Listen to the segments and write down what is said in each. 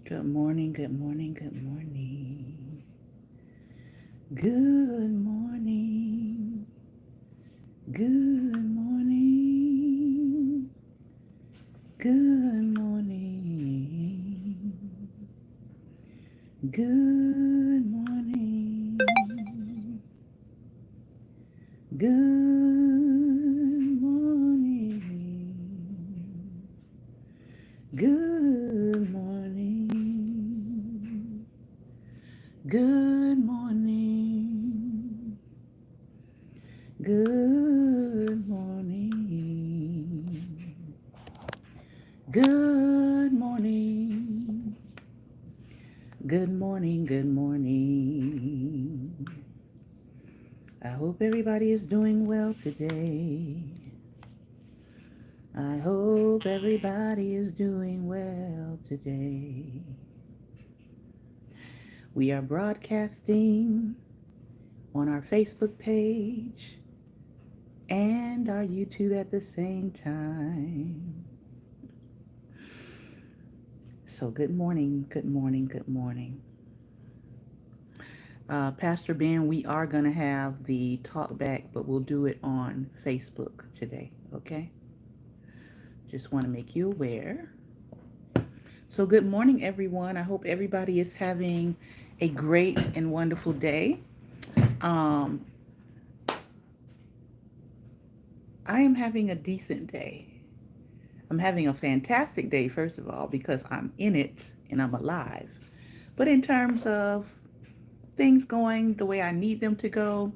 Good morning, good morning, good morning. Good morning. Good morning. Good morning. Good morning. Good morning. Good morning. Good morning. Good morning. Good morning. Good morning. Good morning. I hope everybody is doing well today. I hope everybody is doing well today. We are broadcasting on our Facebook page and our YouTube at the same time. So good morning, good morning, good morning. Pastor Ben, we are going to have the talk back, but we'll do it on Facebook today, okay? Just want to make you aware. So good morning, everyone. I hope everybody is having a great and wonderful day. Um, I am having a decent day. I'm having a fantastic day, first of all, because I'm in it and I'm alive. But in terms of things going the way I need them to go,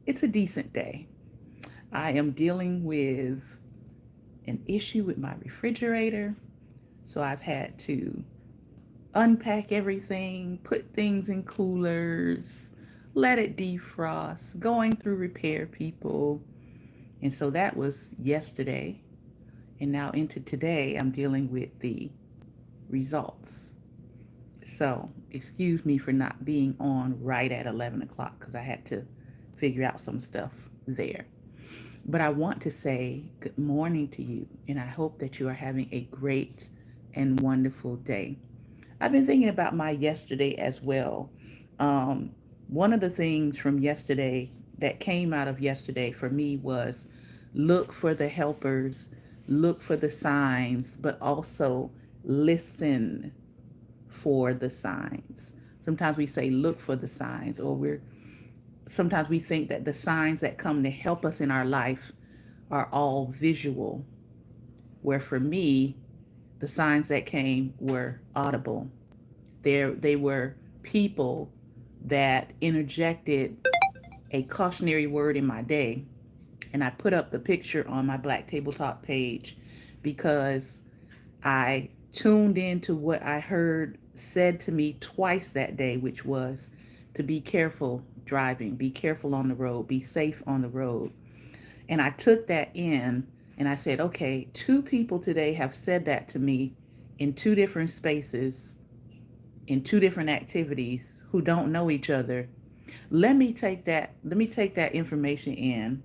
it's a decent day. I am dealing with an issue with my refrigerator, so I've had to unpack everything, put things in coolers, let it defrost, going through repair people. And so that was yesterday. And now into today, I'm dealing with the results. So excuse me for not being on right at 11 o'clock because I had to figure out some stuff there. But I want to say good morning to you, and I hope that you are having a great and wonderful day. I've been thinking about my yesterday as well. Um, One of the things from yesterday that came out of yesterday for me was look for the helpers, look for the signs, but also listen for the signs. Sometimes we say look for the signs, or sometimes we think that the signs that come to help us in our life are all visual, where for me, the signs that came were audible. They were people that interjected a cautionary word in my day. And I put up the picture on my Black Tabletop page because I tuned into what I heard said to me twice that day, which was to be careful driving, be careful on the road, be safe on the road. And I took that in and I said, okay, two people today have said that to me in two different spaces, in two different activities who don't know each other. Let me take that information in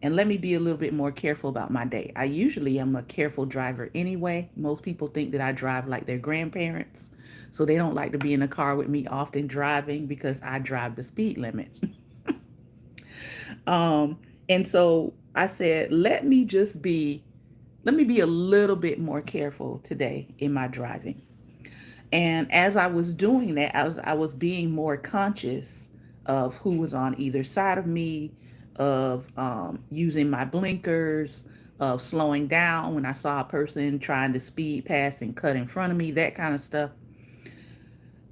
and let me be a little bit more careful about my day. I usually am a careful driver anyway. Most people think that I drive like their grandparents. So they don't like to be in a car with me often driving because I drive the speed limit. um, and so I said, let me be a little bit more careful today in my driving. And as I was doing that, I was being more conscious of who was on either side of me, of using my blinkers, of slowing down when I saw a person trying to speed past and cut in front of me, that kind of stuff.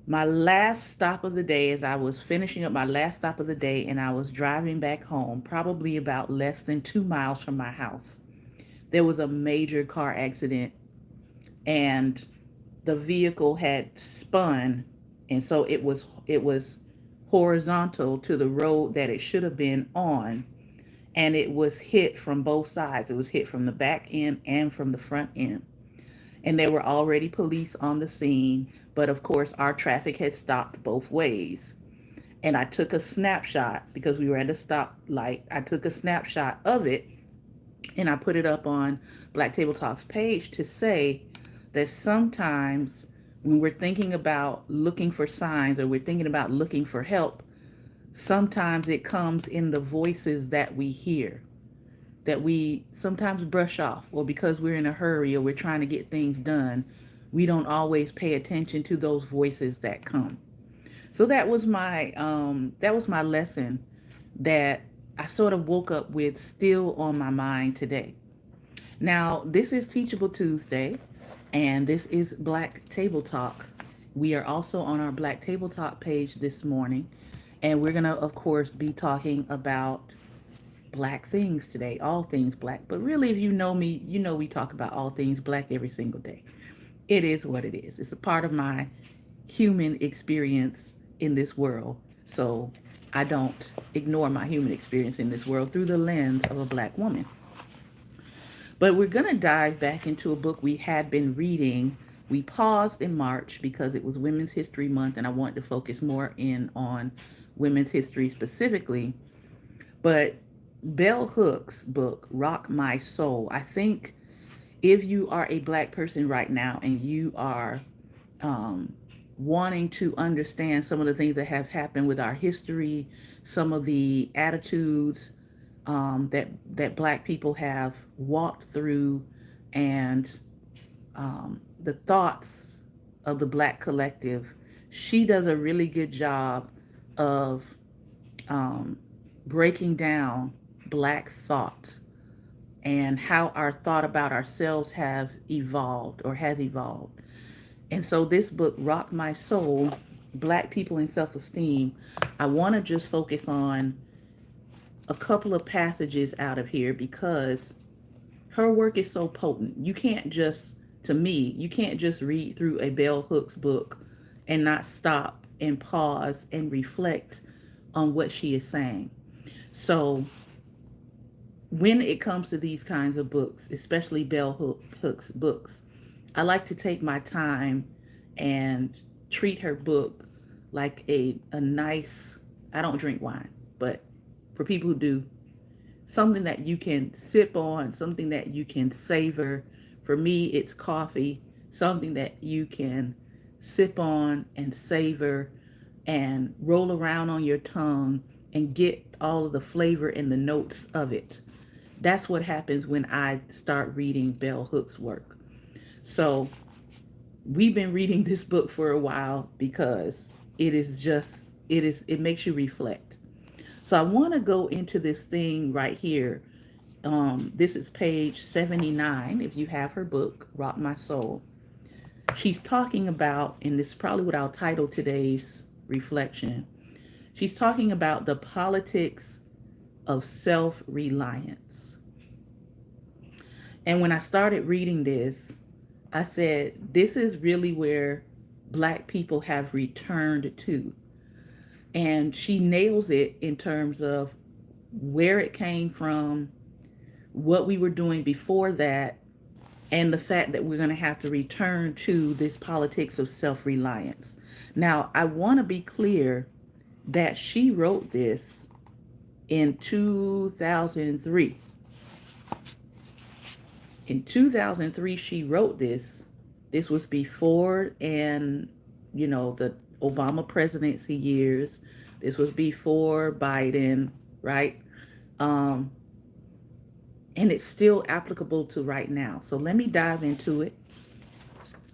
My last stop of the day, as I was finishing up my last stop of the day, and I was driving back home, probably about less than 2 miles from my house, there was a major car accident, and the vehicle had spun, and so it was horizontal to the road that it should have been on, and it was hit from both sides. It was hit from the back end and from the front end. And there were already police on the scene, but of course our traffic had stopped both ways. And I took a snapshot because we were at a stoplight. I took a snapshot of it and I put it up on Black Table Talks page to say, that sometimes when we're thinking about looking for signs or we're thinking about looking for help, sometimes it comes in the voices that we hear, that we sometimes brush off, or because we're in a hurry or we're trying to get things done, we don't always pay attention to those voices that come. So that was my lesson that I sort of woke up with still on my mind today. Now, this is Teachable Tuesday, and this is Black Table Talk. We are also on our Black Table Talk page this morning, and we're going to, of course, be talking about black things today, all things black. But really, if you know me, you know we talk about all things black every single day. It is what it is. It's a part of my human experience in this world. So I don't ignore my human experience in this world through the lens of a black woman. But we're going to dive back into a book we had been reading. We paused in March because it was Women's History Month and I wanted to focus more in on women's history specifically. But Bell Hooks' book, Rock My Soul, I think if you are a black person right now and you are um, wanting to understand some of the things that have happened with our history, some of the attitudes that black people have walked through, and the thoughts of the black collective, she does a really good job of um, breaking down black thought and how our thought about ourselves have evolved or has evolved. And so this book, Rock My Soul, Black People and Self-Esteem, I want to just focus on a couple of passages out of here because her work is so potent. You can't just, to me, you can't just read through a Bell Hooks book and not stop and pause and reflect on what she is saying. So when it comes to these kinds of books, especially Hooks books, I like to take my time and treat her book like a nice, I don't drink wine, but for people who do, something that you can sip on, something that you can savor. For me, it's coffee, something that you can sip on and savor and roll around on your tongue and get all of the flavor and the notes of it. That's what happens when I start reading Bell Hooks' work. So we've been reading this book for a while because it makes you reflect. So I want to go into this thing right here. This is page 79 if you have her book, Rock My Soul. She's talking about, and this is probably what I'll title today's reflection, she's talking about the politics of self-reliance. And when I started reading this, I said, this is really where black people have returned to. And she nails it in terms of where it came from, what we were doing before that, and the fact that we're going to have to return to this politics of self-reliance. Now, I want to be clear that she wrote this in 2003. In 2003, she wrote this. This was before, and the Obama presidency years. This was before Biden, right? Um, and it's still applicable to right now. So let me dive into it,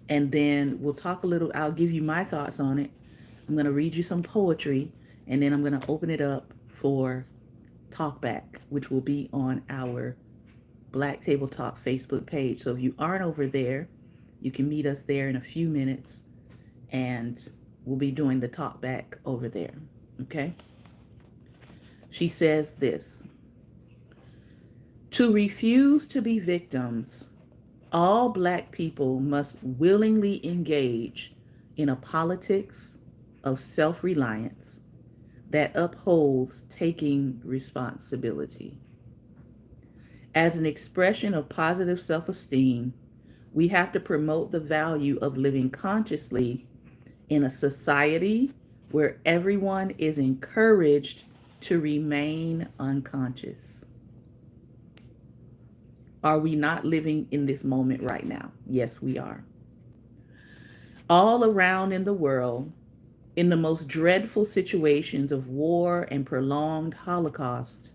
and then we'll talk a little. I'll give you my thoughts on it. I'm going to read you some poetry, and then I'm going to open it up for talkback, which will be on our Black Table Talk Facebook page. So if you aren't over there, you can meet us there in a few minutes, and we'll be doing the talkback over there. Okay? She says this: to refuse to be victims, all black people must willingly engage in a politics of self-reliance that upholds taking responsibility. As an expression of positive self-esteem, we have to promote the value of living consciously in a society where everyone is encouraged to remain unconscious. Are we not living in this moment right now? Yes, we are. All around in the world, in the most dreadful situations of war and prolonged holocaust,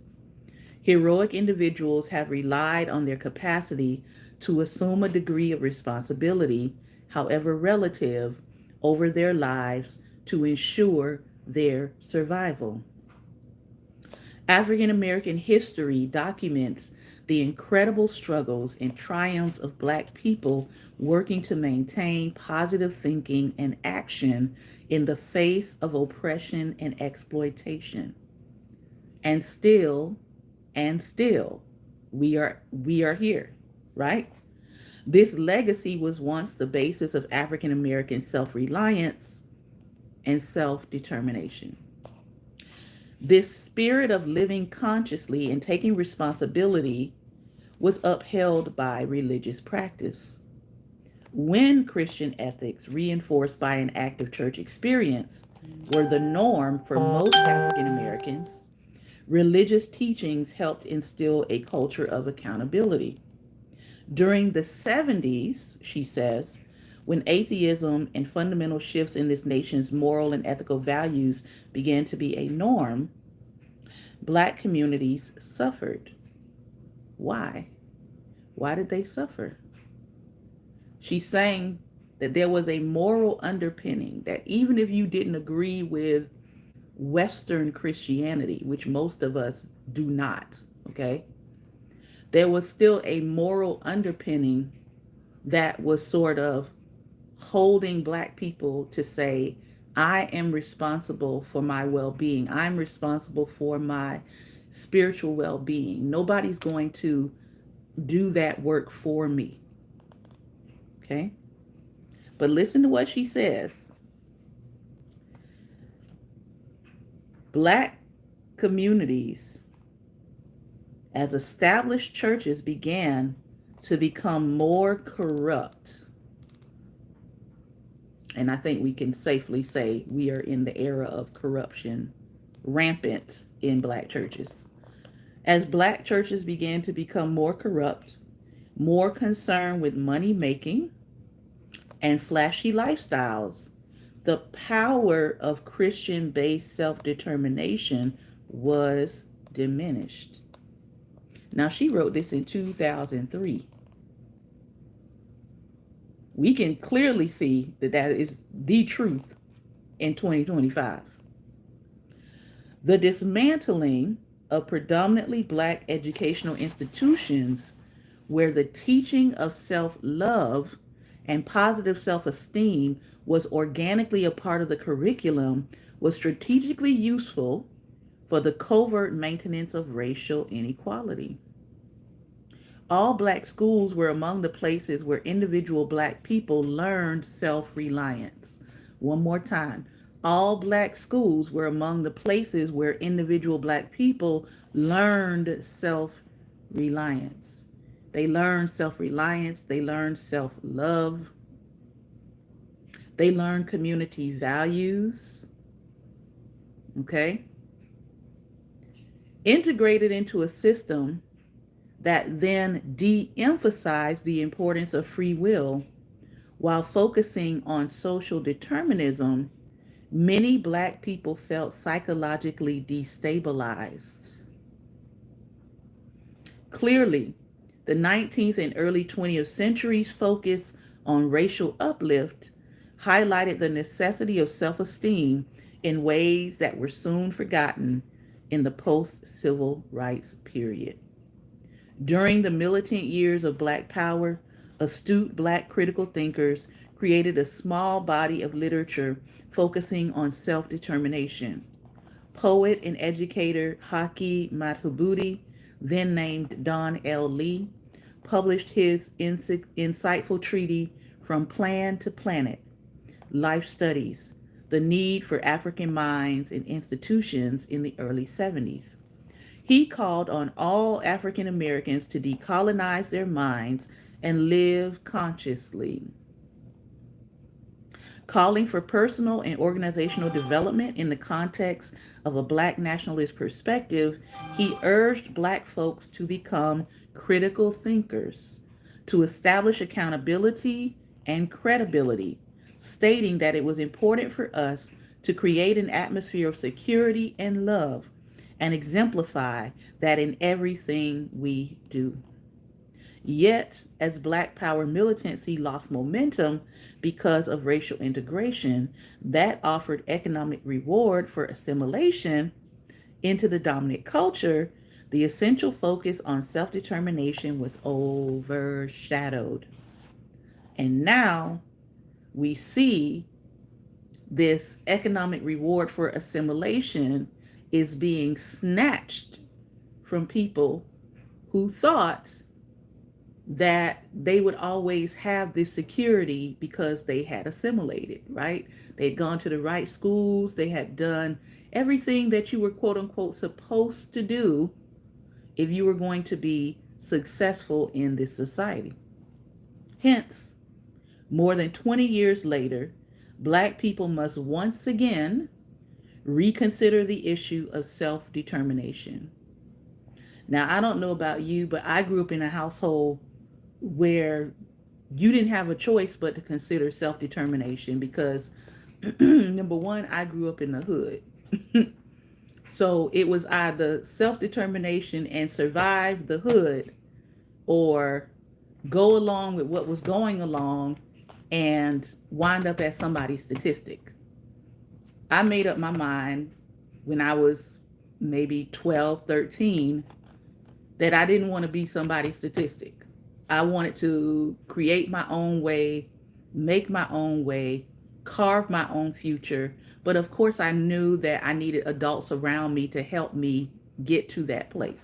heroic individuals have relied on their capacity to assume a degree of responsibility, however relative, over their lives to ensure their survival. African American history documents the incredible struggles and triumphs of Black people working to maintain positive thinking and action in the face of oppression and exploitation. And still, and still, we are here, right? This legacy was once the basis of African American self-reliance and self-determination. This spirit of living consciously and taking responsibility was upheld by religious practice. When Christian ethics, reinforced by an active church experience, were the norm for most African Americans, religious teachings helped instill a culture of accountability. During the 70s, she says, when atheism and fundamental shifts in this nation's moral and ethical values began to be a norm, Black communities suffered. Why? Why did they suffer? She's saying that there was a moral underpinning, that even if you didn't agree with Western Christianity, which most of us do not, okay, there was still a moral underpinning that was sort of holding Black people to say, I am responsible for my well-being. I'm responsible for my spiritual well-being. Nobody's going to do that work for me. Okay? But listen to what she says. Black communities, as established churches began to become more corrupt, and I think we can safely say we are in the era of corruption rampant in Black churches. As Black churches began to become more corrupt, more concerned with money making and flashy lifestyles, the power of Christian-based self-determination was diminished. Now, she wrote this in 2003. We can clearly see that that is the truth in 2025. The dismantling of predominantly Black educational institutions where the teaching of self-love and positive self-esteem was organically a part of the curriculum was strategically useful for the covert maintenance of racial inequality. All Black schools were among the places where individual Black people learned self-reliance. One more time. All Black schools were among the places where individual Black people learned self-reliance. They learned self-reliance. They learned self-love. They learned community values. Okay? Integrated into a system that then de-emphasized the importance of free will while focusing on social determinism, many Black people felt psychologically destabilized. Clearly, the 19th and early 20th centuries' focus on racial uplift highlighted the necessity of self-esteem in ways that were soon forgotten in the post-civil rights period. During the militant years of Black Power, astute Black critical thinkers created a small body of literature focusing on self-determination. Poet and educator Haki Madhubuti, then named Don L. Lee, published his insightful treatise From Plan to Planet, Life Studies, The Need for African Minds and Institutions in the early 70s. He called on all African Americans to decolonize their minds and live consciously. Calling for personal and organizational development in the context of a Black nationalist perspective, he urged Black folks to become critical thinkers, to establish accountability and credibility, stating that it was important for us to create an atmosphere of security and love and exemplify that in everything we do. Yet, as Black Power militancy lost momentum because of racial integration, that offered economic reward for assimilation into the dominant culture, the essential focus on self determination was overshadowed. And now we see this economic reward for assimilation is being snatched from people who thought that they would always have this security because they had assimilated, right? They'd gone to the right schools, they had done everything that you were quote unquote supposed to do if you were going to be successful in this society. Hence, more than 20 years later, Black people must once again reconsider the issue of self determination. Now, I don't know about you, but I grew up in a household where you didn't have a choice but to consider self determination because, number one, I grew up in the hood. So it was either self determination and survive the hood or go along with what was going along and wind up as somebody's statistic. I made up my mind when I was maybe 12, 13 that I didn't want to be somebody's statistic. I wanted to create my own way, make my own way, carve my own future. But of course, I knew that I needed adults around me to help me get to that place.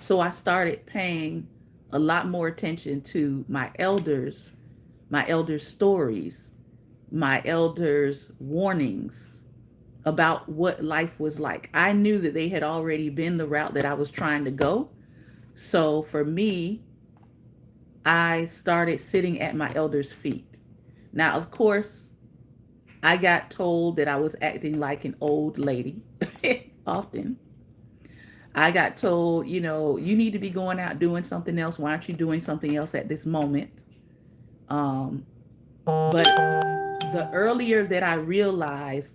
So I started paying a lot more attention to my elders' stories, my elders' warnings about what life was like. I knew that they had already been the route that I was trying to go. So for me, I started sitting at my elders' feet. Now, of course, I got told that I was acting like an old lady often. I got told, you need to be going out doing something else. Why aren't you doing something else at this moment? But the earlier that I realized